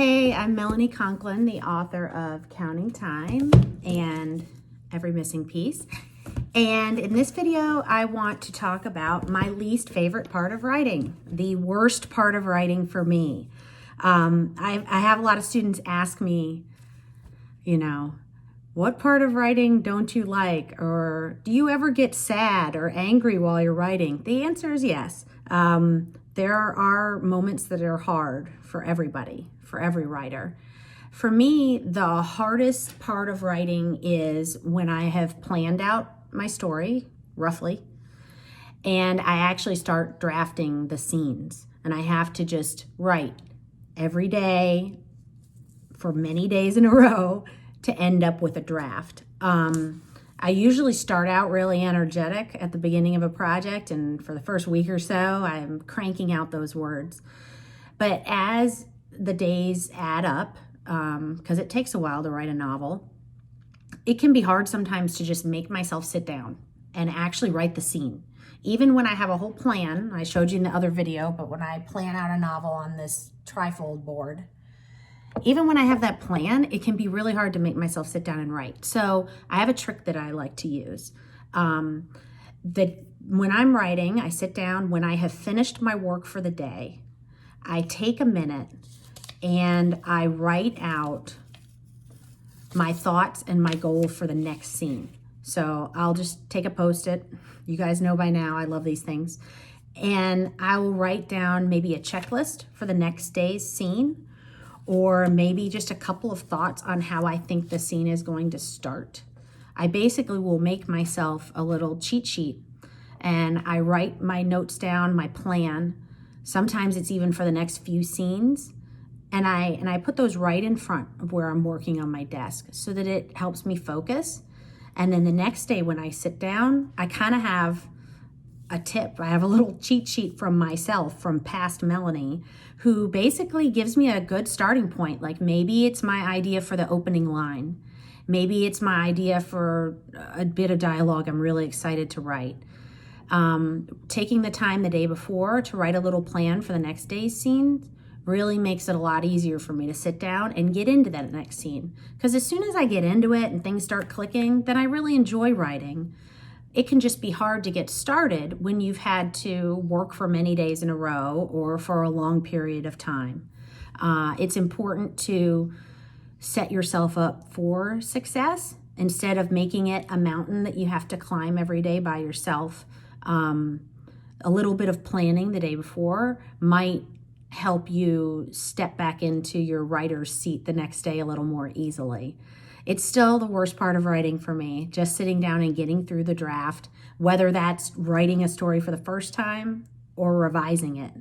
Hey, I'm Melanie Conklin, the author of Counting Time and Every Missing Piece. And in this video, I want to talk about my least favorite part of writing, the worst part of writing for me. I have a lot of students ask me, what part of writing don't you like? Or do you ever get sad or angry while you're writing? The answer is yes. There are moments that are hard for everybody, for every writer. For me, the hardest part of writing is when I have planned out my story, roughly, and I actually start drafting the scenes. And I have to just write every day for many days in a row to end up with a draft. I usually start out really energetic at the beginning of a project, and for the first week or so, I'm cranking out those words. But as the days add up, because it takes a while to write a novel, it can be hard sometimes to just make myself sit down and actually write the scene. Even when I have a whole plan, I showed you in the other video, but when I plan out a novel on this trifold board, even when I have that plan, it can be really hard to make myself sit down and write. So I have a trick that I like to use. When I'm writing, I sit down. When I have finished my work for the day, I take a minute and I write out my thoughts and my goal for the next scene. So I'll just take a Post-it. You guys know by now I love these things. And I will write down maybe a checklist for the next day's scene, or maybe just a couple of thoughts on how I think the scene is going to start. I basically will make myself a little cheat sheet, and I write my notes down, my plan. Sometimes it's even for the next few scenes, and I put those right in front of where I'm working on my desk so that it helps me focus. And then the next day when I sit down, I kind of have a tip. I have a little cheat sheet from myself, from past Melanie, who basically gives me a good starting point. Like maybe it's my idea for the opening line. Maybe it's my idea for a bit of dialogue I'm really excited to write. Taking the time the day before to write a little plan for the next day's scene really makes it a lot easier for me to sit down and get into that next scene. Because as soon as I get into it and things start clicking, then I really enjoy writing. It can just be hard to get started when you've had to work for many days in a row or for a long period of time. It's important to set yourself up for success instead of making it a mountain that you have to climb every day by yourself. A little bit of planning the day before might help you step back into your writer's seat the next day a little more easily. It's still the worst part of writing for me, just sitting down and getting through the draft, whether that's writing a story for the first time or revising it.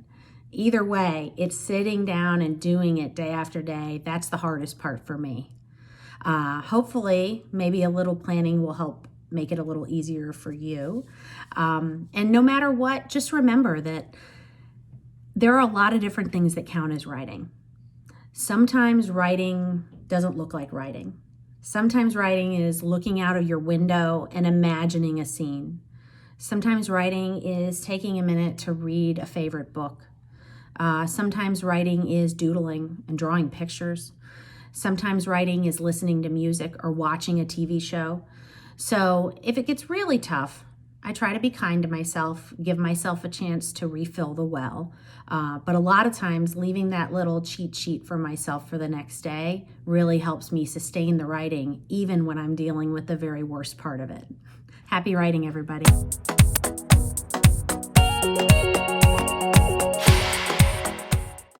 Either way, it's sitting down and doing it day after day. That's the hardest part for me. Hopefully, maybe a little planning will help make it a little easier for you. And no matter what, just remember that there are a lot of different things that count as writing. Sometimes writing doesn't look like writing. Sometimes writing is looking out of your window and imagining a scene. Sometimes writing is taking a minute to read a favorite book. Sometimes writing is doodling and drawing pictures. Sometimes writing is listening to music or watching a TV show. So if it gets really tough, I try to be kind to myself, give myself a chance to refill the well. But a lot of times leaving that little cheat sheet for myself for the next day really helps me sustain the writing, even when I'm dealing with the very worst part of it. Happy writing, everybody.